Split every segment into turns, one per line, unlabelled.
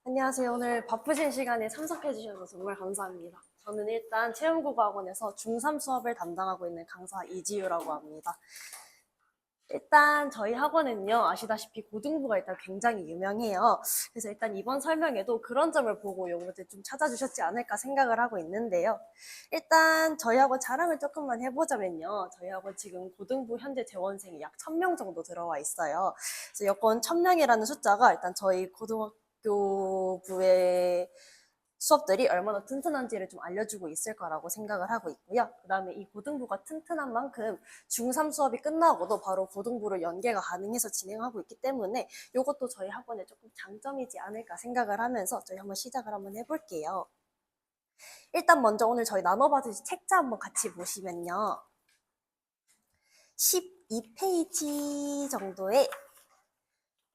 안녕하세요. 오늘 바쁘신 시간에 참석해 주셔서 정말 감사합니다. 저는 일단 체험국어학원에서 중3 수업을 담당하고 있는 강사 이지유라고 합니다. 일단 저희 학원은요, 아시다시피 고등부가 일단 굉장히 유명해요. 그래서 일단 이번 설명에도 그런 점을 보고 여러분들 좀 찾아주셨지 않을까 생각을 하고 있는데요. 일단 저희 학원 자랑을 조금만 해보자면요. 저희 학원 지금 고등부 현재 재원생이 약 1000명 정도 들어와 있어요. 그래서 여건 1000명이라는 숫자가 일단 저희 고등학교부의 수업들이 얼마나 튼튼한지를 좀 알려주고 있을 거라고 생각을 하고 있고요. 그 다음에 이 고등부가 튼튼한 만큼 중3 수업이 끝나고도 바로 고등부로 연계가 가능해서 진행하고 있기 때문에 이것도 저희 학원의 조금 장점이지 않을까 생각을 하면서 저희 한번 시작을 한번 해볼게요. 일단 먼저 오늘 저희 나눠받은 책자 한번 같이 보시면요. 12페이지 정도의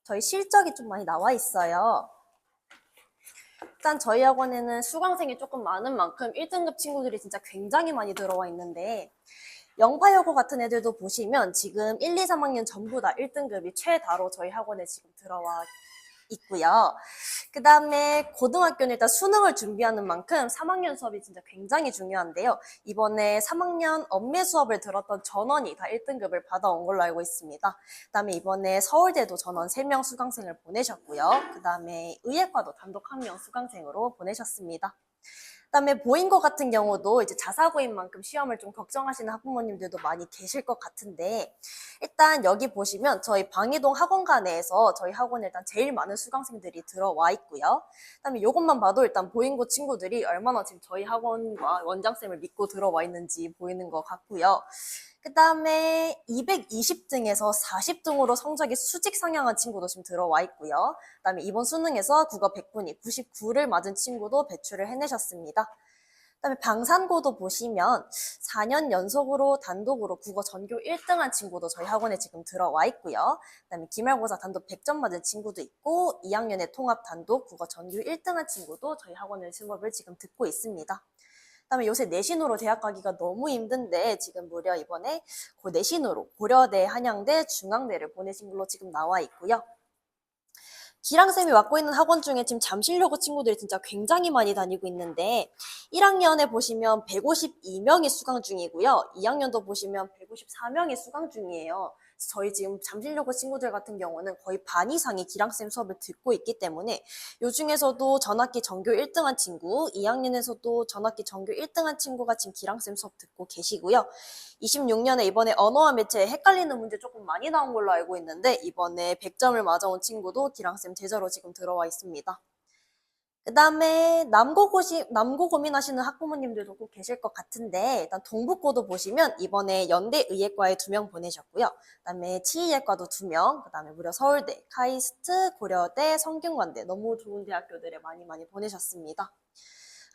저희 실적이 좀 많이 나와 있어요. 일단 저희 학원에는 수강생이 조금 많은 만큼 1등급 친구들이 진짜 굉장히 많이 들어와 있는데 영파여고 같은 애들도 보시면 지금 1, 2, 3학년 전부 다 1등급이 최다로 저희 학원에 지금 들어와 있고요. 그 다음에 고등학교는 일단 수능을 준비하는 만큼 3학년 수업이 진짜 굉장히 중요한데요. 이번에 3학년 엄매 수업을 들었던 전원이 다 1등급을 받아온 걸로 알고 있습니다. 그 다음에 이번에 서울대도 전원 3명 수강생을 보내셨고요. 그 다음에 의예과도 단독 1명 수강생으로 보내셨습니다. 그다음에 보인고 같은 경우도 이제 자사고인 만큼 시험을 좀 걱정하시는 학부모님들도 많이 계실 것 같은데 일단 여기 보시면 저희 방이동 학원가 내에서 저희 학원에 일단 제일 많은 수강생들이 들어와 있고요. 그다음에 이것만 봐도 일단 보인고 친구들이 얼마나 지금 저희 학원과 원장쌤을 믿고 들어와 있는지 보이는 것 같고요. 그 다음에 220등에서 40등으로 성적이 수직 상향한 친구도 지금 들어와 있고요. 그 다음에 이번 수능에서 국어 100분위 99를 맞은 친구도 배출을 해내셨습니다. 그 다음에 방산고도 보시면 4년 연속으로 단독으로 국어 전교 1등한 친구도 저희 학원에 지금 들어와 있고요. 그 다음에 기말고사 단독 100점 맞은 친구도 있고 2학년에 통합 단독 국어 전교 1등한 친구도 저희 학원의 수업을 지금 듣고 있습니다. 그다음에 요새 내신으로 대학 가기가 너무 힘든데 지금 무려 이번에 그 내신으로 고려대, 한양대, 중앙대를 보내신 걸로 지금 나와 있고요. 기랑쌤이 맡고 있는 학원 중에 지금 잠실여고 친구들이 진짜 굉장히 많이 다니고 있는데 1학년에 보시면 152명이 수강 중이고요. 2학년도 보시면 154명이 수강 중이에요. 저희 지금 잠실여고 친구들 같은 경우는 거의 반 이상이 기랑쌤 수업을 듣고 있기 때문에 요 중에서도 전학기 전교 1등한 친구, 2학년에서도 전학기 전교 1등한 친구가 지금 기랑쌤 수업 듣고 계시고요. 26년에 이번에 언어와 매체에 헷갈리는 문제 조금 많이 나온 걸로 알고 있는데 이번에 100점을 맞아온 친구도 기랑쌤 제자로 지금 들어와 있습니다. 그 다음에 남고 고민하시는 학부모님들도 꼭 계실 것 같은데 일단 동북고도 보시면 이번에 연대의예과에 2명 보내셨고요. 그 다음에 치의예과도 2명, 그 다음에 무려 서울대, 카이스트, 고려대, 성균관대 너무 좋은 대학교들에 많이 보내셨습니다.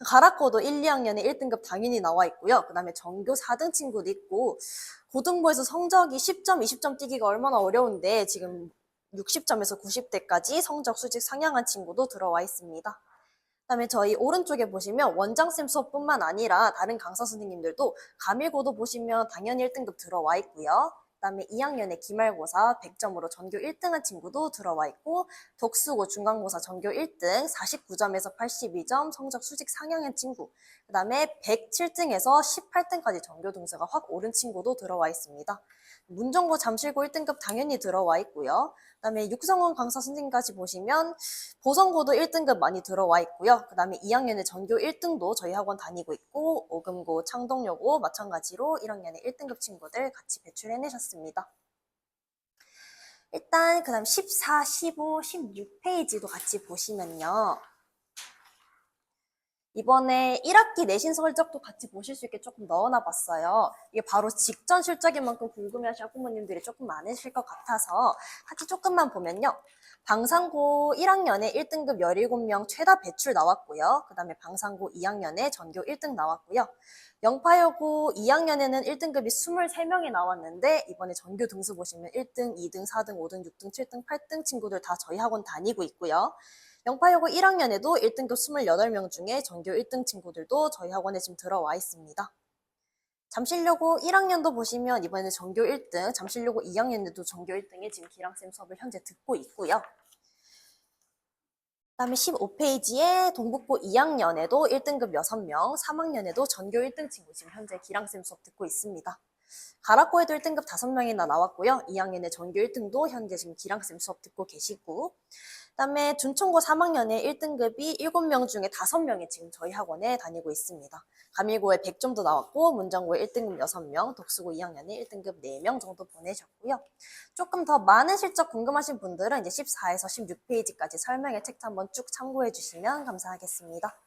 가락고도 1, 2학년에 1등급 당연히 나와 있고요. 그 다음에 전교 4등 친구도 있고 고등부에서 성적이 10점, 20점 뛰기가 얼마나 어려운데 지금 60점에서 90대까지 성적 수직 상향한 친구도 들어와 있습니다. 그다음에 저희 오른쪽에 보시면 원장쌤 수업뿐만 아니라 다른 강사 선생님들도 가밀고도 보시면 당연히 1등급 들어와 있고요. 그다음에 2학년에 기말고사 100점으로 전교 1등한 친구도 들어와 있고 독수고 중간고사 전교 1등 49점에서 82점 성적 수직 상향한 친구 그다음에 107등에서 18등까지 전교 등수가 확 오른 친구도 들어와 있습니다. 문정고 잠실고 1등급 당연히 들어와 있고요. 그다음에 육성원 강사 선생님까지 보시면 보성고도 1등급 많이 들어와 있고요. 그 다음에 2학년에 전교 1등도 저희 학원 다니고 있고 오금고, 창동여고 마찬가지로 1학년에 1등급 친구들 같이 배출해내셨습니다. 일단 그 다음 14, 15, 16페이지도 같이 보시면요. 이번에 1학기 내신 성적도 같이 보실 수 있게 조금 넣어놔봤어요. 이게 바로 직전 실적인 만큼 궁금해하시는 학부모님들이 조금 많으실 것 같아서 같이 조금만 보면요. 방상고 1학년에 1등급 17명 최다 배출 나왔고요. 그 다음에 방상고 2학년에 전교 1등 나왔고요. 영파여고 2학년에는 1등급이 23명이 나왔는데 이번에 전교 등수 보시면 1등, 2등, 4등, 5등, 6등, 7등, 8등 친구들 다 저희 학원 다니고 있고요. 영파여고 1학년에도 1등급 28명 중에 전교 1등 친구들도 저희 학원에 지금 들어와 있습니다. 잠실여고 1학년도 보시면 이번에 전교 1등, 잠실여고 2학년에도 전교 1등에 지금 기랑쌤 수업을 현재 듣고 있고요. 그다음에 15페이지에 동북부 2학년에도 1등급 6명, 3학년에도 전교 1등 친구 지금 현재 기랑쌤 수업 듣고 있습니다. 가락고에도 1등급 5명이나 나왔고요. 2학년에 전교 1등도 현재 지금 기랑쌤 수업 듣고 계시고, 그다음에 준총고 3학년에 1등급이 7명 중에 5명이 지금 저희 학원에 다니고 있습니다. 가밀고에 100점도 나왔고, 문정고에 1등급 6명, 독수고 2학년에 1등급 4명 정도 보내셨고요. 조금 더 많은 실적 궁금하신 분들은 이제 14에서 16페이지까지 설명의 책도 한번 쭉 참고해 주시면 감사하겠습니다.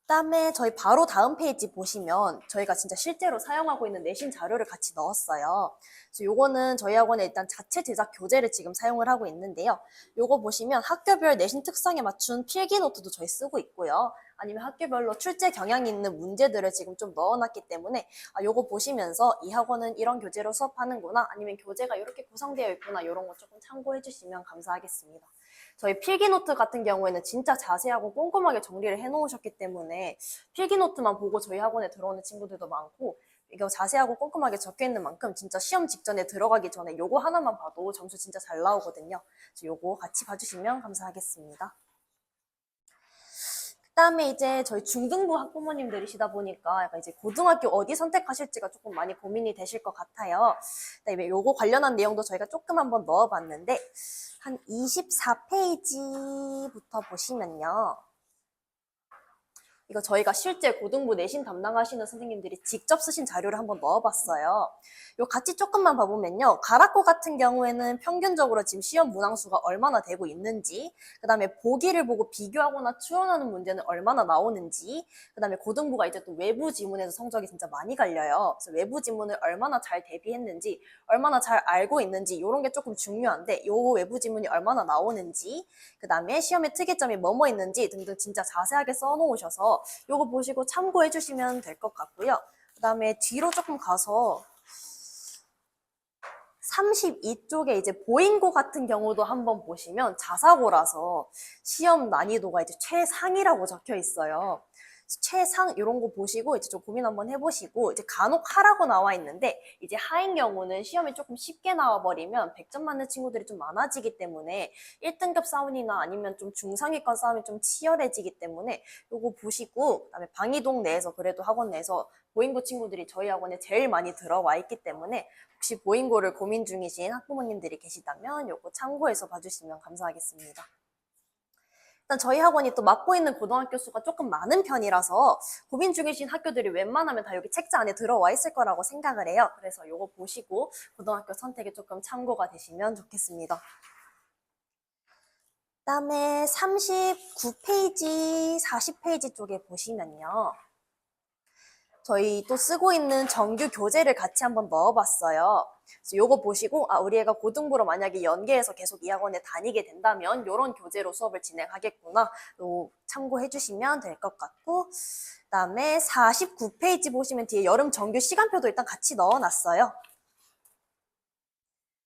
그다음에 저희 바로 다음 페이지 보시면 저희가 진짜 실제로 사용하고 있는 내신 자료를 같이 넣었어요. 그래서 요거는 저희 학원에 일단 자체 제작 교재를 지금 사용을 하고 있는데요. 요거 보시면 학교별 내신 특성에 맞춘 필기 노트도 저희 쓰고 있고요. 아니면 학교별로 출제 경향이 있는 문제들을 지금 좀 넣어놨기 때문에 요거 보시면서 이 학원은 이런 교재로 수업하는구나, 아니면 교재가 이렇게 구성되어 있구나, 이런 거 조금 참고해 주시면 감사하겠습니다. 저희 필기노트 같은 경우에는 진짜 자세하고 꼼꼼하게 정리를 해놓으셨기 때문에 필기노트만 보고 저희 학원에 들어오는 친구들도 많고, 이거 자세하고 꼼꼼하게 적혀있는 만큼 진짜 시험 직전에 들어가기 전에 요거 하나만 봐도 점수 진짜 잘 나오거든요. 그래서 요거 같이 봐주시면 감사하겠습니다. 그다음에 이제 저희 중등부 학부모님들이시다 보니까 약간 이제 고등학교 어디 선택하실지가 조금 많이 고민이 되실 것 같아요. 그다음에 요거 관련한 내용도 저희가 조금 한번 넣어봤는데, 한 24페이지부터 보시면요. 이거 저희가 실제 고등부 내신 담당하시는 선생님들이 직접 쓰신 자료를 한번 넣어봤어요. 요 같이 조금만 봐보면요. 가락고 같은 경우에는 평균적으로 지금 시험 문항수가 얼마나 되고 있는지, 그 다음에 보기를 보고 비교하거나 추론하는 문제는 얼마나 나오는지, 그 다음에 고등부가 이제 또 외부 지문에서 성적이 진짜 많이 갈려요. 그래서 외부 지문을 얼마나 잘 대비했는지, 얼마나 잘 알고 있는지, 이런 게 조금 중요한데, 요 외부 지문이 얼마나 나오는지, 그 다음에 시험의 특이점이 뭐뭐 있는지 등등 진짜 자세하게 써놓으셔서 요거 보시고 참고해 주시면 될 것 같고요. 그 다음에 뒤로 조금 가서 32쪽에 이제 보인고 같은 경우도 한번 보시면 자사고라서 시험 난이도가 이제 최상이라고 적혀 있어요. 최상 이런 거 보시고 이제 좀 고민 한번 해보시고, 이제 간혹 하라고 나와 있는데 이제 하인 경우는 시험이 조금 쉽게 나와버리면 100점 맞는 친구들이 좀 많아지기 때문에 1등급 싸움이나 아니면 좀 중상위권 싸움이 좀 치열해지기 때문에 요거 보시고, 그다음에 방이동 내에서 그래도 학원 내에서 보인고 친구들이 저희 학원에 제일 많이 들어와 있기 때문에 혹시 보인고를 고민 중이신 학부모님들이 계시다면 요거 참고해서 봐주시면 감사하겠습니다. 일단 저희 학원이 또 맡고 있는 고등학교 수가 조금 많은 편이라서 고민 중이신 학교들이 웬만하면 다 여기 책자 안에 들어와 있을 거라고 생각을 해요. 그래서 요거 보시고 고등학교 선택에 조금 참고가 되시면 좋겠습니다. 그다음에 39페이지, 40페이지 쪽에 보시면요. 저희 또 쓰고 있는 정규 교재를 같이 한번 넣어봤어요. 그래서 요거 보시고 우리 애가 고등부로 만약에 연계해서 계속 이 학원에 다니게 된다면 이런 교재로 수업을 진행하겠구나, 또 참고해 주시면 될 것 같고, 그다음에 49페이지 보시면 뒤에 여름 정규 시간표도 일단 같이 넣어놨어요.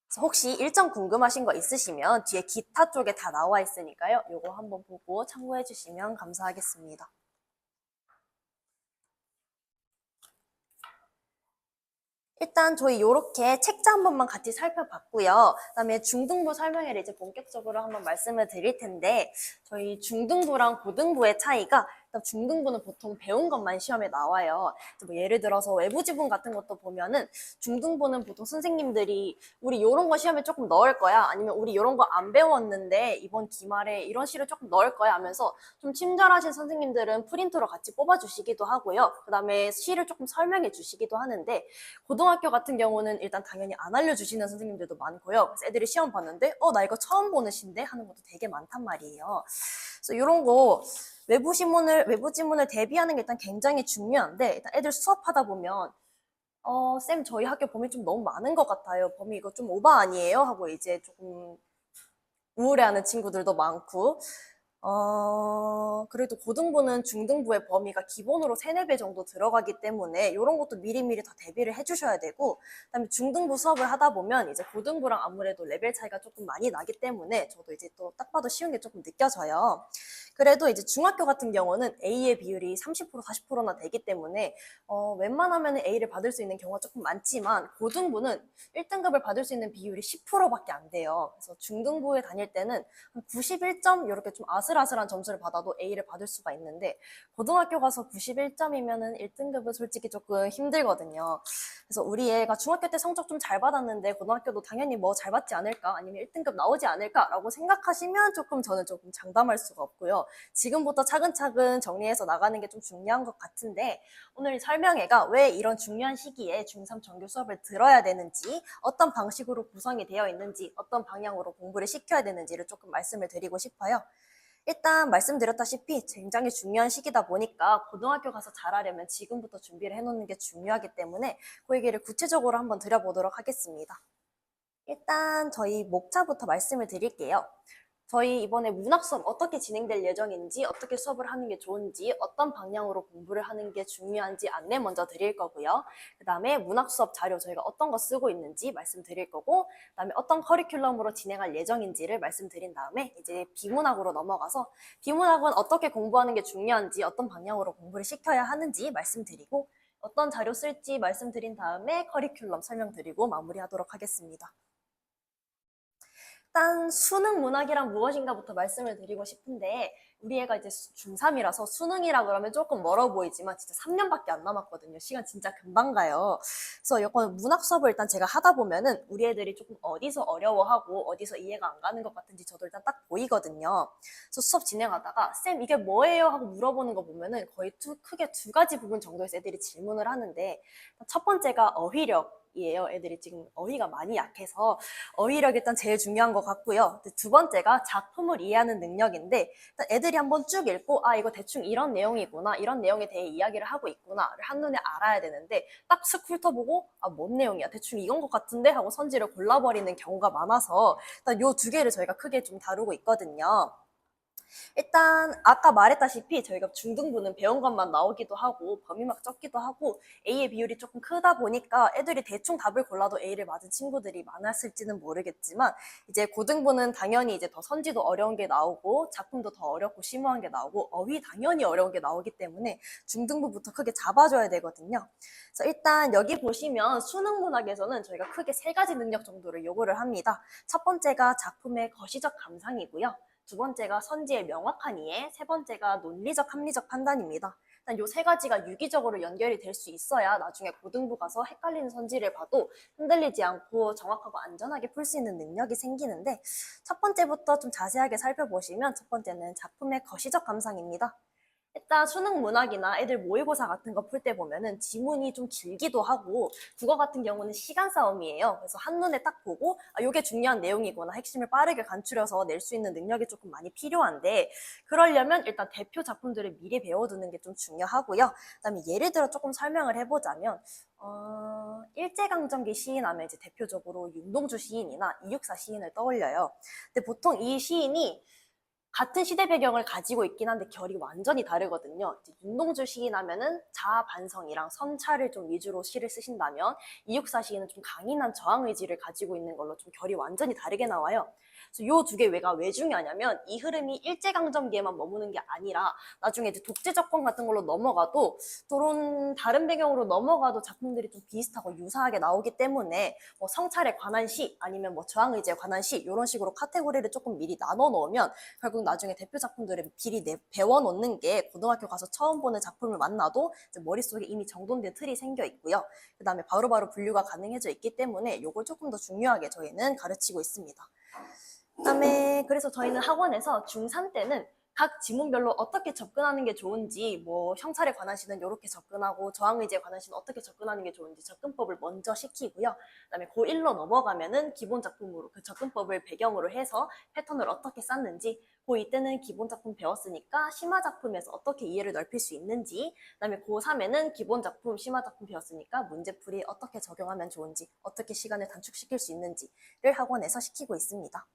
그래서 혹시 일정 궁금하신 거 있으시면 뒤에 기타 쪽에 다 나와 있으니까요. 요거 한번 보고 참고해 주시면 감사하겠습니다. 일단 저희 이렇게 책자 한 번만 같이 살펴봤고요. 그다음에 중등부 설명회를 이제 본격적으로 한번 말씀을 드릴 텐데, 저희 중등부랑 고등부의 차이가, 일단 중등부는 보통 배운 것만 시험에 나와요. 뭐 예를 들어서 외부 지문 같은 것도 보면은 중등부는 보통 선생님들이 우리 이런 거 시험에 조금 넣을 거야, 아니면 우리 이런 거 안 배웠는데 이번 기말에 이런 시를 조금 넣을 거야 하면서 좀 친절하신 선생님들은 프린트로 같이 뽑아주시기도 하고요. 그다음에 시를 조금 설명해 주시기도 하는데, 고등학교 같은 경우는 일단 당연히 안 알려주시는 선생님들도 많고요. 그래서 애들이 시험 봤는데 나 이거 처음 보는 시인데 하는 것도 되게 많단 말이에요. 그래서 이런 거 외부 지문을 대비하는 게 일단 굉장히 중요한데, 일단 애들 수업하다 보면 쌤 저희 학교 범위 좀 너무 많은 것 같아요. 범위 이거 좀 오버 아니에요? 하고 이제 조금 우울해하는 친구들도 많고, 그래도 고등부는 중등부의 범위가 기본으로 3, 4배 정도 들어가기 때문에 이런 것도 미리미리 다 대비를 해주셔야 되고, 그다음에 중등부 수업을 하다 보면 이제 고등부랑 아무래도 레벨 차이가 조금 많이 나기 때문에 저도 이제 또 딱 봐도 쉬운 게 조금 느껴져요. 그래도 이제 중학교 같은 경우는 A의 비율이 30% 40%나 되기 때문에 웬만하면 A를 받을 수 있는 경우가 조금 많지만 고등부는 1등급을 받을 수 있는 비율이 10%밖에 안 돼요. 그래서 중등부에 다닐 때는 한 91점 이렇게 좀 아슬아슬한 점수를 받아도 A를 받을 수가 있는데 고등학교 가서 91점이면은 1등급은 솔직히 조금 힘들거든요. 그래서 우리 애가 중학교 때 성적 좀 잘 받았는데 고등학교도 당연히 뭐 잘 받지 않을까 아니면 1등급 나오지 않을까라고 생각하시면 저는 조금 장담할 수가 없고요. 지금부터 차근차근 정리해서 나가는 게 좀 중요한 것 같은데 오늘 설명회가 왜 이런 중요한 시기에 중3 정규 수업을 들어야 되는지 어떤 방식으로 구성이 되어 있는지 어떤 방향으로 공부를 시켜야 되는지를 조금 말씀을 드리고 싶어요. 일단 말씀드렸다시피 굉장히 중요한 시기다 보니까 고등학교 가서 잘하려면 지금부터 준비를 해놓는 게 중요하기 때문에 그 얘기를 구체적으로 한번 드려보도록 하겠습니다. 일단 저희 목차부터 말씀을 드릴게요. 저희 이번에 문학 수업 어떻게 진행될 예정인지, 어떻게 수업을 하는 게 좋은지, 어떤 방향으로 공부를 하는 게 중요한지 안내 먼저 드릴 거고요. 그 다음에 문학 수업 자료 저희가 어떤 거 쓰고 있는지 말씀드릴 거고, 그 다음에 어떤 커리큘럼으로 진행할 예정인지를 말씀드린 다음에 이제 비문학으로 넘어가서 비문학은 어떻게 공부하는 게 중요한지, 어떤 방향으로 공부를 시켜야 하는지 말씀드리고, 어떤 자료 쓸지 말씀드린 다음에 커리큘럼 설명드리고 마무리하도록 하겠습니다. 일단 수능 문학이란 무엇인가부터 말씀을 드리고 싶은데 우리 애가 이제 중3이라서 수능이라 그러면 조금 멀어 보이지만 진짜 3년밖에 안 남았거든요. 시간 진짜 금방 가요. 그래서 이건 문학 수업을 일단 제가 하다 보면은 우리 애들이 조금 어디서 어려워하고 어디서 이해가 안 가는 것 같은지 저도 일단 딱 보이거든요. 그래서 수업 진행하다가 쌤 이게 뭐예요? 하고 물어보는 거 보면은 거의 크게 두 가지 부분 정도에서 애들이 질문을 하는데 첫 번째가 어휘력 이에요. 애들이 지금 어휘가 많이 약해서 어휘력 일단 제일 중요한 것 같고요. 두 번째가 작품을 이해하는 능력인데 일단 애들이 한번 쭉 읽고 아 이거 대충 이런 내용이구나 이런 내용에 대해 이야기를 하고 있구나를 한눈에 알아야 되는데 딱 슥 훑어보고 아 뭔 내용이야 대충 이건 것 같은데 하고 선지를 골라버리는 경우가 많아서 일단 요 두 개를 저희가 크게 좀 다루고 있거든요. 일단 아까 말했다시피 저희가 중등부는 배운 것만 나오기도 하고 범위막 적기도 하고 A의 비율이 조금 크다 보니까 애들이 대충 답을 골라도 A를 맞은 친구들이 많았을지는 모르겠지만 이제 고등부는 당연히 이제 더 선지도 어려운 게 나오고 작품도 더 어렵고 심오한 게 나오고 어휘 당연히 어려운 게 나오기 때문에 중등부부터 크게 잡아줘야 되거든요. 그래서 일단 여기 보시면 수능 문학에서는 저희가 크게 세 가지 능력 정도를 요구를 합니다. 첫 번째가 작품의 거시적 감상이고요. 두 번째가 선지의 명확한 이해, 세 번째가 논리적 합리적 판단입니다. 일단 요 세 가지가 유기적으로 연결이 될 수 있어야 나중에 고등부 가서 헷갈리는 선지를 봐도 흔들리지 않고 정확하고 안전하게 풀 수 있는 능력이 생기는데 첫 번째부터 좀 자세하게 살펴보시면 첫 번째는 작품의 거시적 감상입니다. 일단 수능 문학이나 애들 모의고사 같은 거 풀 때 보면은 지문이 좀 길기도 하고 국어 같은 경우는 시간 싸움이에요. 그래서 한눈에 딱 보고 아 요게 중요한 내용이구나 핵심을 빠르게 간추려서 낼 수 있는 능력이 조금 많이 필요한데 그러려면 일단 대표 작품들을 미리 배워두는 게 좀 중요하고요. 그다음에 예를 들어 조금 설명을 해보자면 일제강점기 시인 하면 이제 대표적으로 윤동주 시인이나 이육사 시인을 떠올려요. 근데 보통 이 시인이 같은 시대 배경을 가지고 있긴 한데 결이 완전히 다르거든요. 윤동주 시인 하면은 자아 반성이랑 성찰을 좀 위주로 시를 쓰신다면 이육사 시인은 좀 강인한 저항 의지를 가지고 있는 걸로 좀 결이 완전히 다르게 나와요. 그래서 요 두 개 왜 중요하냐면 이 흐름이 일제강점기에만 머무는 게 아니라 나중에 이제 독재 정권 같은 걸로 넘어가도 또는 다른 배경으로 넘어가도 작품들이 좀 비슷하고 유사하게 나오기 때문에 뭐 성찰에 관한 시 아니면 뭐 저항 의지에 관한 시 이런 식으로 카테고리를 조금 미리 나눠 놓으면 결국 나중에 대표 작품들을 미리 배워놓는 게 고등학교 가서 처음 보는 작품을 만나도 이제 머릿속에 이미 정돈된 틀이 생겨 있고요. 그 다음에 바로바로 분류가 가능해져 있기 때문에 이걸 조금 더 중요하게 저희는 가르치고 있습니다. 그다음에 그래서 저희는 학원에서 중3 때는 각 지문별로 어떻게 접근하는 게 좋은지 뭐 형찰에 관한 시는 이렇게 접근하고 저항의지에 관한 시는 어떻게 접근하는 게 좋은지 접근법을 먼저 시키고요. 그다음에 고1로 넘어가면은 기본 작품으로 그 접근법을 배경으로 해서 패턴을 어떻게 쌓는지 고2 때는 기본 작품 배웠으니까 심화 작품에서 어떻게 이해를 넓힐 수 있는지 그다음에 고3에는 기본 작품, 심화 작품 배웠으니까 문제풀이 어떻게 적용하면 좋은지 어떻게 시간을 단축시킬 수 있는지를 학원에서 시키고 있습니다.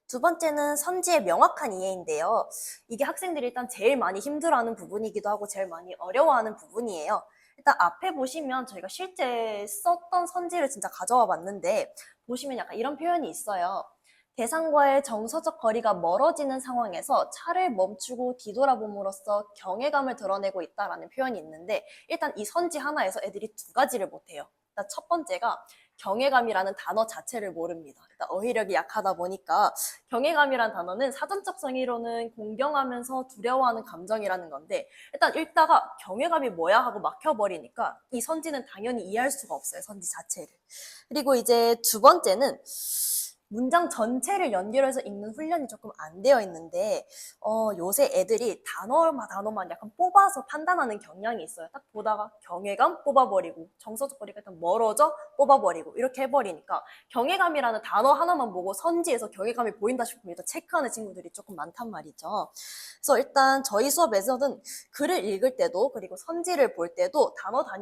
두 번째는 선지의 명확한 이해인데요. 이게 학생들이 일단 제일 많이 힘들어하는 부분이기도 하고 제일 많이 어려워하는 부분이에요. 일단 앞에 보시면 저희가 실제 썼던 선지를 진짜 가져와 봤는데 보시면 약간 이런 표현이 있어요. 대상과의 정서적 거리가 멀어지는 상황에서 차를 멈추고 뒤돌아봄으로써 경외감을 드러내고 있다라는 표현이 있는데, 일단 이 선지 하나에서 애들이 두 가지를 못해요. 일단 첫 번째가 경외감이라는 단어 자체를 모릅니다. 일단 어휘력이 약하다 보니까 경외감이라는 단어는 사전적 정의로는 공경하면서 두려워하는 감정이라는 건데, 일단 읽다가 경외감이 뭐야 하고 막혀버리니까 이 선지는 당연히 이해할 수가 없어요, 선지 자체를. 그리고 이제 두 번째는 문장 전체를 연결해서 읽는 훈련이 조금 안 되어 있는데, 요새 애들이 단어만 약간 뽑아서 판단하는 경향이 있어요. 딱 보다가 경외감 뽑아버리고, 정서적 거리가 일단 멀어져 뽑아버리고, 이렇게 해버리니까 경외감이라는 단어 하나만 보고 선지에서 경외감이 보인다 싶으면 일단 체크하는 친구들이 조금 많단 말이죠. 그래서 일단 저희 수업에서는 글을 읽을 때도, 그리고 선지를 볼 때도 단어가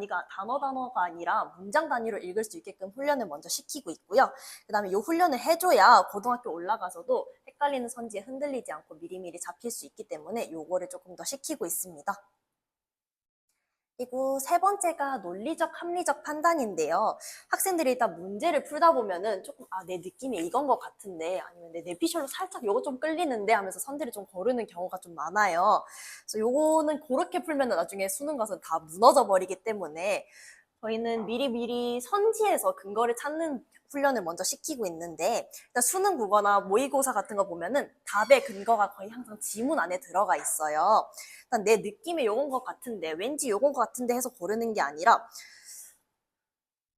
아니라 문장 단위로 읽을 수 있게끔 훈련을 먼저 시키고 있고요. 그 다음에 이 훈련을 해줘야 고등학교 올라가서도 헷갈리는 선지에 흔들리지 않고 미리미리 잡힐 수 있기 때문에 요거를 조금 더 시키고 있습니다. 그리고 세 번째가 논리적, 합리적 판단인데요. 학생들이 일단 문제를 풀다 보면은 조금 내 느낌이 이건 것 같은데, 아니면 내 뇌피셜로 살짝 요거 좀 끌리는데 하면서 선지를 좀 거르는 경우가 좀 많아요. 그래서 요거는 그렇게 풀면은 나중에 수능 가서 다 무너져 버리기 때문에 저희는 미리미리 선지에서 근거를 찾는 훈련을 먼저 시키고 있는데, 일단 수능 국어나 모의고사 같은 거 보면은 답의 근거가 거의 항상 지문 안에 들어가 있어요. 일단 내 느낌에 요건 것 같은데, 왠지 요건 것 같은데 해서 고르는 게 아니라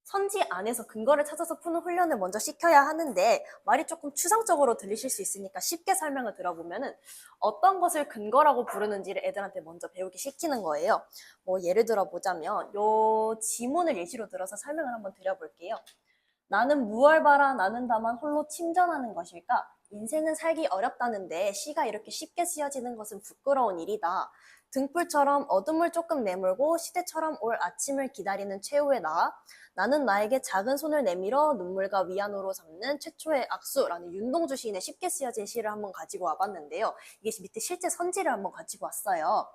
선지 안에서 근거를 찾아서 푸는 훈련을 먼저 시켜야 하는데, 말이 조금 추상적으로 들리실 수 있으니까 쉽게 설명을 들어보면은 어떤 것을 근거라고 부르는지를 애들한테 먼저 배우기 시키는 거예요. 뭐 예를 들어 보자면 요 지문을 예시로 들어서 설명을 한번 드려볼게요. 나는 무얼 바라 나는 다만 홀로 침전하는 것일까? 인생은 살기 어렵다는데 시가 이렇게 쉽게 쓰여지는 것은 부끄러운 일이다. 등불처럼 어둠을 조금 내몰고 시대처럼 올 아침을 기다리는 최후의 나. 나는 나에게 작은 손을 내밀어 눈물과 위안으로 삼는 최초의 악수라는 윤동주 시인의 쉽게 쓰여진 시를 한번 가지고 와봤는데요. 이게 밑에 실제 선지를 한번 가지고 왔어요.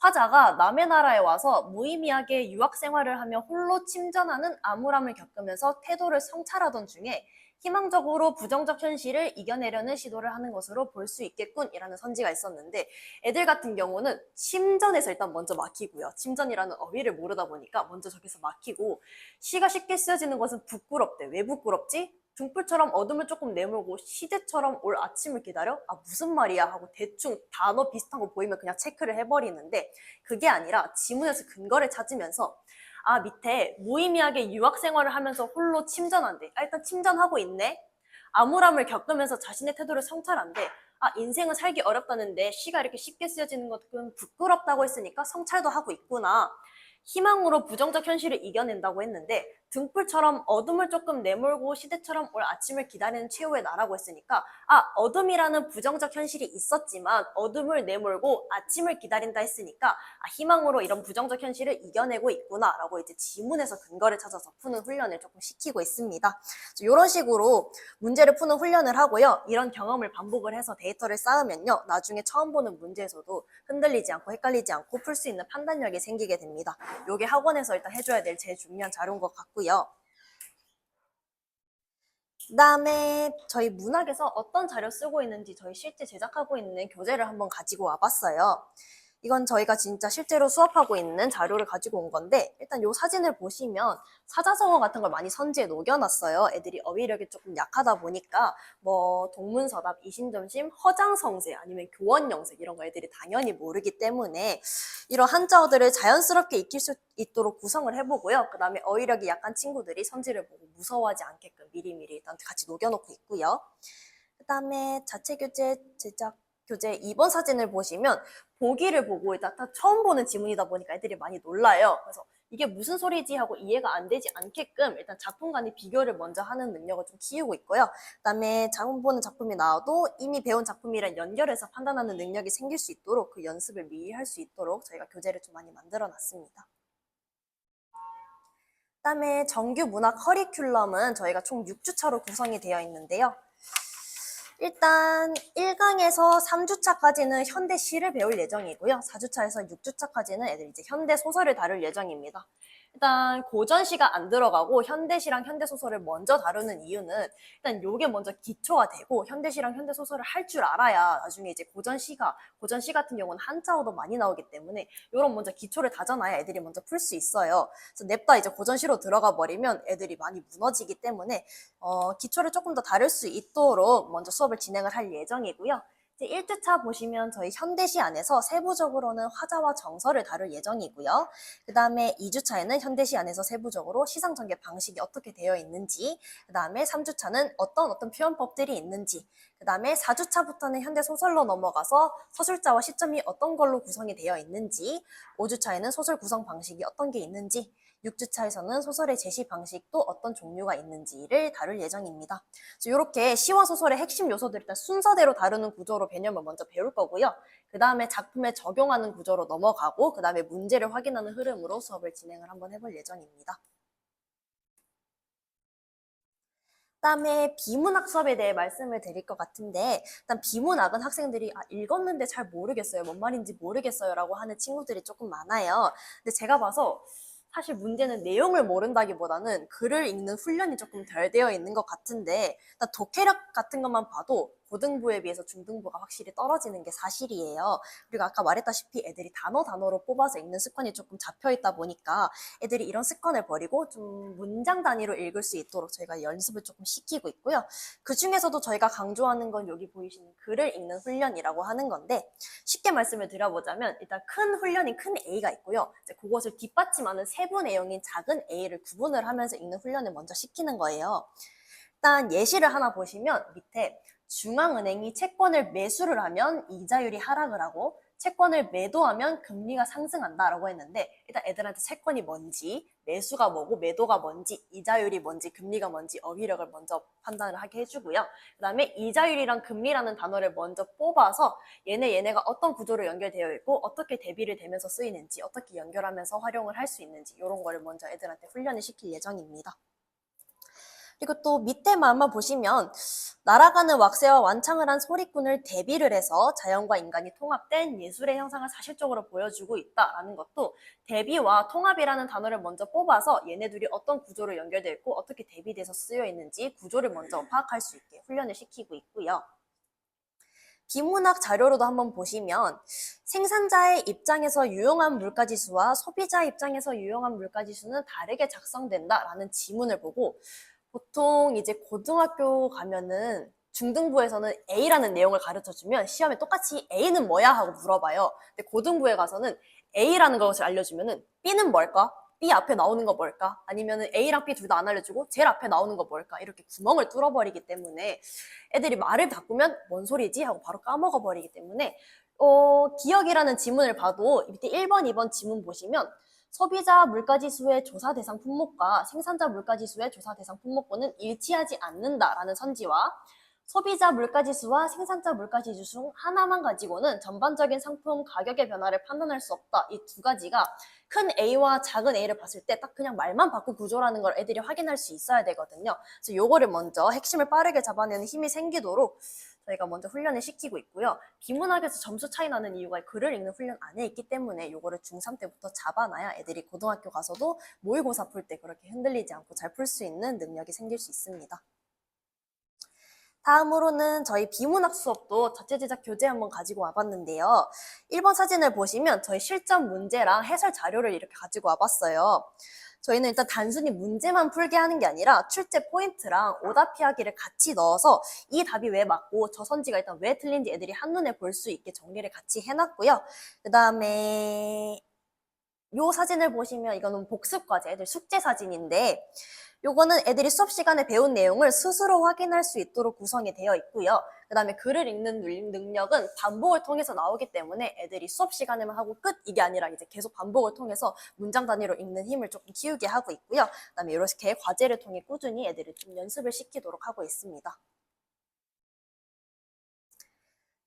화자가 남의 나라에 와서 무의미하게 유학 생활을 하며 홀로 침전하는 암울함을 겪으면서 태도를 성찰하던 중에 희망적으로 부정적 현실을 이겨내려는 시도를 하는 것으로 볼 수 있겠군이라는 선지가 있었는데, 애들 같은 경우는 침전에서 일단 먼저 막히고요. 침전이라는 어휘를 모르다 보니까 먼저 저기서 막히고, 시가 쉽게 쓰여지는 것은 부끄럽대. 왜 부끄럽지? 등불처럼 어둠을 조금 내몰고 시대처럼 올 아침을 기다려? 무슨 말이야? 하고 대충 단어 비슷한 거 보이면 그냥 체크를 해버리는데, 그게 아니라 지문에서 근거를 찾으면서 밑에 무의미하게 유학 생활을 하면서 홀로 침전한대. 일단 침전하고 있네. 암울함을 겪으면서 자신의 태도를 성찰한대. 인생은 살기 어렵다는데 시가 이렇게 쉽게 쓰여지는 것은 부끄럽다고 했으니까 성찰도 하고 있구나. 희망으로 부정적 현실을 이겨낸다고 했는데, 등불처럼 어둠을 조금 내몰고 시대처럼 올 아침을 기다리는 최후의 나라고 했으니까 어둠이라는 부정적 현실이 있었지만 어둠을 내몰고 아침을 기다린다 했으니까 희망으로 이런 부정적 현실을 이겨내고 있구나 라고 이제 지문에서 근거를 찾아서 푸는 훈련을 조금 시키고 있습니다. 이런 식으로 문제를 푸는 훈련을 하고요. 이런 경험을 반복을 해서 데이터를 쌓으면요, 나중에 처음 보는 문제에서도 흔들리지 않고 헷갈리지 않고 풀 수 있는 판단력이 생기게 됩니다. 요게 학원에서 일단 해줘야 될 제일 중요한 자료인 것 같고요. 그 다음에 저희 문학에서 어떤 자료 쓰고 있는지 저희 실제 제작하고 있는 교재를 한번 가지고 와봤어요. 이건 저희가 진짜 실제로 수업하고 있는 자료를 가지고 온 건데, 일단 이 사진을 보시면 사자성어 같은 걸 많이 선지에 녹여놨어요. 애들이 어휘력이 조금 약하다 보니까 뭐 동문서답, 이신점심, 허장성세 아니면 교원영색 이런 거 애들이 당연히 모르기 때문에 이런 한자어들을 자연스럽게 익힐 수 있도록 구성을 해보고요. 그 다음에 어휘력이 약한 친구들이 선지를 보고 무서워하지 않게끔 미리미리 일단 같이 녹여놓고 있고요. 그 다음에 자체 교재 제작 교재 2번 사진을 보시면 보기를 보고 일단 처음 보는 지문이다 보니까 애들이 많이 놀라요. 그래서 이게 무슨 소리지 하고 이해가 안 되지 않게끔 일단 작품 간의 비교를 먼저 하는 능력을 좀 키우고 있고요. 그 다음에 처음 보는 작품이 나와도 이미 배운 작품이랑 연결해서 판단하는 능력이 생길 수 있도록 그 연습을 미리 할 수 있도록 저희가 교재를 좀 많이 만들어 놨습니다. 그 다음에 정규 문학 커리큘럼은 저희가 총 6주차로 구성이 되어 있는데요. 일단 1강에서 3주차까지는 현대 시를 배울 예정이고요. 4주차에서 6주차까지는 애들 이제 현대 소설을 다룰 예정입니다. 일단 고전시가 안 들어가고 현대시랑 현대소설을 먼저 다루는 이유는 일단 요게 먼저 기초가 되고 현대시랑 현대소설을 할 줄 알아야 나중에 이제 고전시 같은 경우는 한자어도 많이 나오기 때문에 요런 먼저 기초를 다져놔야 애들이 먼저 풀 수 있어요. 그래서 냅다 이제 고전시로 들어가 버리면 애들이 많이 무너지기 때문에 기초를 조금 더 다룰 수 있도록 먼저 수업을 진행을 할 예정이고요. 이제 1주차 보시면 저희 현대시 안에서 세부적으로는 화자와 정서를 다룰 예정이고요. 그 다음에 2주차에는 현대시 안에서 세부적으로 시상 전개 방식이 어떻게 되어 있는지, 그 다음에 3주차는 어떤 표현법들이 있는지, 그 다음에 4주차부터는 현대소설로 넘어가서 서술자와 시점이 어떤 걸로 구성이 되어 있는지, 5주차에는 소설 구성 방식이 어떤 게 있는지, 6주차에서는 소설의 제시 방식도 어떤 종류가 있는지를 다룰 예정입니다. 이렇게 시와 소설의 핵심 요소들을 일단 순서대로 다루는 구조로 개념을 먼저 배울 거고요. 그 다음에 작품에 적용하는 구조로 넘어가고 그 다음에 문제를 확인하는 흐름으로 수업을 진행을 한번 해볼 예정입니다. 그다음에 비문학 수업에 대해 말씀을 드릴 것 같은데 일단 비문학은 학생들이 읽었는데 잘 모르겠어요. 뭔 말인지 모르겠어요 라고 하는 친구들이 조금 많아요. 근데 제가 봐서 사실 문제는 내용을 모른다기보다는 글을 읽는 훈련이 조금 덜 되어 있는 것 같은데 일단 독해력 같은 것만 봐도 고등부에 비해서 중등부가 확실히 떨어지는 게 사실이에요. 그리고 아까 말했다시피 애들이 단어로 뽑아서 읽는 습관이 조금 잡혀있다 보니까 애들이 이런 습관을 버리고 좀 문장 단위로 읽을 수 있도록 저희가 연습을 조금 시키고 있고요. 그 중에서도 저희가 강조하는 건 여기 보이시는 글을 읽는 훈련이라고 하는 건데 쉽게 말씀을 드려보자면 일단 큰 훈련인 큰 A가 있고요. 이제 그것을 뒷받침하는 세부 내용인 작은 A를 구분을 하면서 읽는 훈련을 먼저 시키는 거예요. 일단 예시를 하나 보시면 밑에 중앙은행이 채권을 매수를 하면 이자율이 하락을 하고 채권을 매도하면 금리가 상승한다라고 했는데 일단 애들한테 채권이 뭔지, 매수가 뭐고 매도가 뭔지, 이자율이 뭔지, 금리가 뭔지 어휘력을 먼저 판단을 하게 해주고요. 그 다음에 이자율이랑 금리라는 단어를 먼저 뽑아서 얘네가 어떤 구조로 연결되어 있고 어떻게 대비를 되면서 쓰이는지, 어떻게 연결하면서 활용을 할 수 있는지 이런 거를 먼저 애들한테 훈련을 시킬 예정입니다. 그리고 또 밑에만 한번 보시면 날아가는 왁새와 완창을 한 소리꾼을 대비를 해서 자연과 인간이 통합된 예술의 형상을 사실적으로 보여주고 있다라는 것도 대비와 통합이라는 단어를 먼저 뽑아서 얘네들이 어떤 구조로 연결되어 있고 어떻게 대비돼서 쓰여 있는지 구조를 먼저 파악할 수 있게 훈련을 시키고 있고요. 비문학 자료로도 한번 보시면 생산자의 입장에서 유용한 물가지수와 소비자 입장에서 유용한 물가지수는 다르게 작성된다라는 지문을 보고 보통 이제 고등학교 가면은 중등부에서는 A라는 내용을 가르쳐주면 시험에 똑같이 A는 뭐야 하고 물어봐요. 근데 고등부에 가서는 A라는 것을 알려주면은 B는 뭘까? B 앞에 나오는 거 뭘까? 아니면은 A랑 B 둘 다 안 알려주고 제일 앞에 나오는 거 뭘까? 이렇게 구멍을 뚫어버리기 때문에 애들이 말을 바꾸면 뭔 소리지? 하고 바로 까먹어버리기 때문에 기억이라는 지문을 봐도 밑에 1번, 2번 지문 보시면 소비자 물가지수의 조사 대상 품목과 생산자 물가지수의 조사 대상 품목군은 일치하지 않는다라는 선지와 소비자 물가지수와 생산자 물가지수 중 하나만 가지고는 전반적인 상품 가격의 변화를 판단할 수 없다. 이 두 가지가 큰 A와 작은 A를 봤을 때 딱 그냥 말만 바꾼 구조라는 걸 애들이 확인할 수 있어야 되거든요. 그래서 요거를 먼저 핵심을 빠르게 잡아내는 힘이 생기도록 저희가 먼저 훈련을 시키고 있고요. 비문학에서 점수 차이 나는 이유가 글을 읽는 훈련 안에 있기 때문에 요거를 중3 때부터 잡아놔야 애들이 고등학교 가서도 모의고사 풀 때 그렇게 흔들리지 않고 잘 풀 수 있는 능력이 생길 수 있습니다. 다음으로는 저희 비문학 수업도 자체 제작 교재 한번 가지고 와봤는데요. 1번 사진을 보시면 저희 실전 문제랑 해설 자료를 이렇게 가지고 와봤어요. 저희는 일단 단순히 문제만 풀게 하는 게 아니라 출제 포인트랑 오답 이야기를 같이 넣어서 이 답이 왜 맞고 저 선지가 일단 왜 틀린지 애들이 한눈에 볼 수 있게 정리를 같이 해놨고요. 그 다음에 요 사진을 보시면 이거는 복습과제, 애들 숙제 사진인데 요거는 애들이 수업 시간에 배운 내용을 스스로 확인할 수 있도록 구성이 되어 있고요. 그 다음에 글을 읽는 능력은 반복을 통해서 나오기 때문에 애들이 수업 시간에만 하고 끝 이게 아니라 이제 계속 반복을 통해서 문장 단위로 읽는 힘을 조금 키우게 하고 있고요. 그 다음에 이렇게 과제를 통해 꾸준히 애들을 좀 연습을 시키도록 하고 있습니다.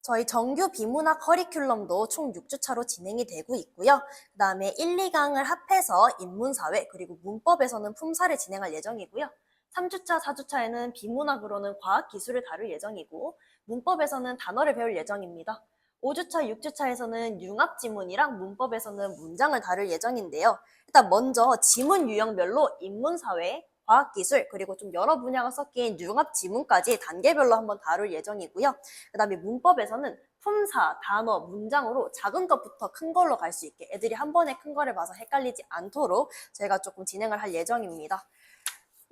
저희 정규 비문학 커리큘럼도 총 6주차로 진행이 되고 있고요. 그 다음에 1, 2강을 합해서 인문사회 그리고 문법에서는 품사를 진행할 예정이고요. 3주차, 4주차에는 비문학으로는 과학기술을 다룰 예정이고 문법에서는 단어를 배울 예정입니다. 5주차, 6주차에서는 융합지문이랑 문법에서는 문장을 다룰 예정인데요. 일단 먼저 지문 유형별로 인문사회, 과학기술, 그리고 좀 여러 분야가 섞인 융합지문까지 단계별로 한번 다룰 예정이고요. 그 다음에 문법에서는 품사, 단어, 문장으로 작은 것부터 큰 걸로 갈 수 있게 애들이 한 번에 큰 거를 봐서 헷갈리지 않도록 저희가 조금 진행을 할 예정입니다.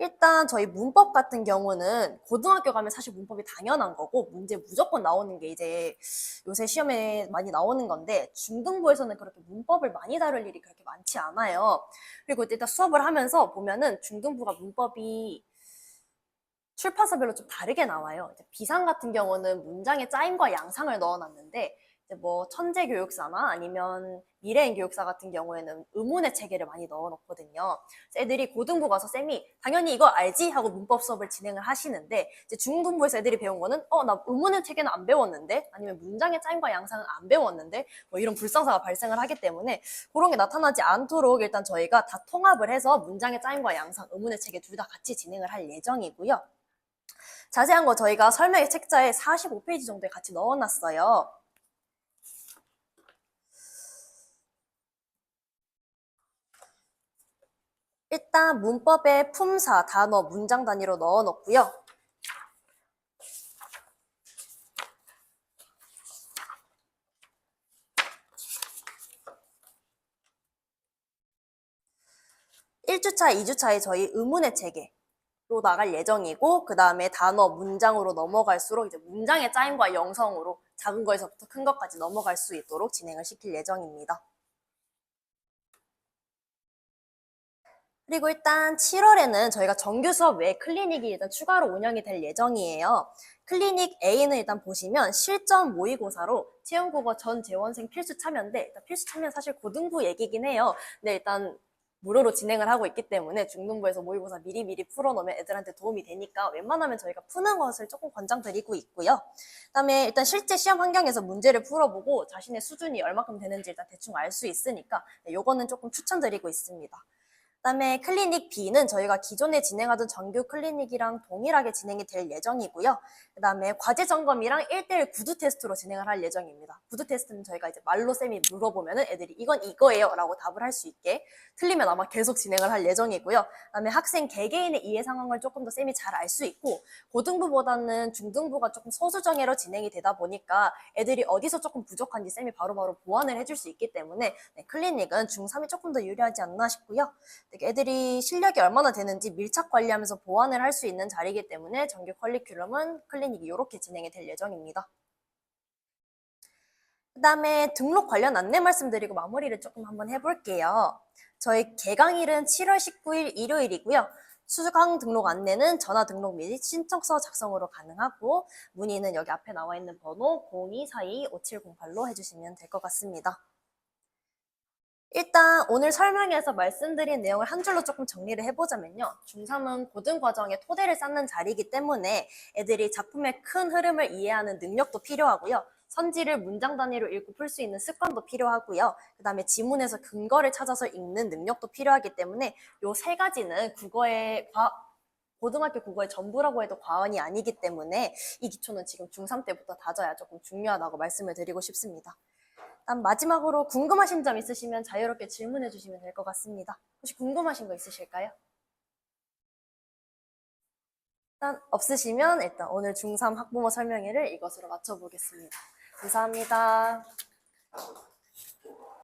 일단 저희 문법 같은 경우는 고등학교 가면 사실 문법이 당연한 거고 문제 무조건 나오는 게 이제 요새 시험에 많이 나오는 건데 중등부에서는 그렇게 문법을 많이 다룰 일이 그렇게 많지 않아요. 그리고 일단 수업을 하면서 보면은 중등부가 문법이 출판사별로 좀 다르게 나와요. 이제 비상 같은 경우는 문장의 짜임과 양상을 넣어놨는데 이제 뭐 천재교육사나 아니면 미래인교육사 같은 경우에는 의문의 체계를 많이 넣어놓거든요. 애들이 고등부 가서 쌤이 당연히 이거 알지? 하고 문법 수업을 진행을 하시는데 이제 중등부에서 애들이 배운 거는 나 의문의 체계는 안 배웠는데 아니면 문장의 짜임과 양상은 안 배웠는데 뭐 이런 불상사가 발생을 하기 때문에 그런 게 나타나지 않도록 일단 저희가 다 통합을 해서 문장의 짜임과 양상, 의문의 체계 둘 다 같이 진행을 할 예정이고요. 자세한 거 저희가 설명의 책자에 45페이지 정도에 같이 넣어놨어요. 일단 문법에 품사, 단어, 문장 단위로 넣어놓고요. (1주차) (2주차에) 저희 의문의 체계로 나갈 예정이고 그 다음에 단어, 문장으로 넘어갈수록 이제 문장의 짜임과 영성으로 작은 거에서부터 큰 것까지 넘어갈 수 있도록 진행을 시킬 예정입니다. 그리고 일단 7월에는 저희가 정규 수업 외에 클리닉이 일단 추가로 운영이 될 예정이에요. 클리닉 A는 일단 보시면 실전 모의고사로 채용국어 전 재원생 필수 참여인데 일단 필수 참여는 사실 고등부 얘기긴 해요. 근데 일단 무료로 진행을 하고 있기 때문에 중등부에서 모의고사 미리미리 풀어놓으면 애들한테 도움이 되니까 웬만하면 저희가 푸는 것을 조금 권장드리고 있고요. 그다음에 일단 실제 시험 환경에서 문제를 풀어보고 자신의 수준이 얼마큼 되는지 일단 대충 알 수 있으니까 요거는 조금 추천드리고 있습니다. 그다음에 클리닉 B는 저희가 기존에 진행하던 정규 클리닉이랑 동일하게 진행이 될 예정이고요. 그다음에 과제 점검이랑 1대1 구두 테스트로 진행을 할 예정입니다. 구두 테스트는 저희가 이제 말로 쌤이 물어보면은 애들이 이건 이거예요 라고 답을 할 수 있게 틀리면 아마 계속 진행을 할 예정이고요. 그다음에 학생 개개인의 이해 상황을 조금 더 쌤이 잘 알 수 있고 고등부보다는 중등부가 조금 소수정예로 진행이 되다 보니까 애들이 어디서 조금 부족한지 쌤이 바로바로 보완을 해줄 수 있기 때문에 클리닉은 중3이 조금 더 유리하지 않나 싶고요. 애들이 실력이 얼마나 되는지 밀착 관리하면서 보완을 할 수 있는 자리이기 때문에 정규 커리큘럼은 클리닉이 이렇게 진행이 될 예정입니다. 그 다음에 등록 관련 안내 말씀드리고 마무리를 조금 한번 해볼게요. 저희 개강일은 7월 19일 일요일이고요. 수강 등록 안내는 전화 등록 및 신청서 작성으로 가능하고 문의는 여기 앞에 나와 있는 번호 0242-5708로 해주시면 될 것 같습니다. 일단 오늘 설명에서 말씀드린 내용을 한 줄로 조금 정리를 해보자면요. 중3은 고등과정의 토대를 쌓는 자리이기 때문에 애들이 작품의 큰 흐름을 이해하는 능력도 필요하고요. 선지를 문장 단위로 읽고 풀 수 있는 습관도 필요하고요. 그 다음에 지문에서 근거를 찾아서 읽는 능력도 필요하기 때문에 요 세 가지는 고등학교 국어의 전부라고 해도 과언이 아니기 때문에 이 기초는 지금 중3 때부터 다져야 조금 중요하다고 말씀을 드리고 싶습니다. 마지막으로 궁금하신 점 있으시면 자유롭게 질문해 주시면 될 것 같습니다. 혹시 궁금하신 거 있으실까요? 일단 없으시면 일단 오늘 중3 학부모 설명회를 이것으로 마쳐보겠습니다. 감사합니다.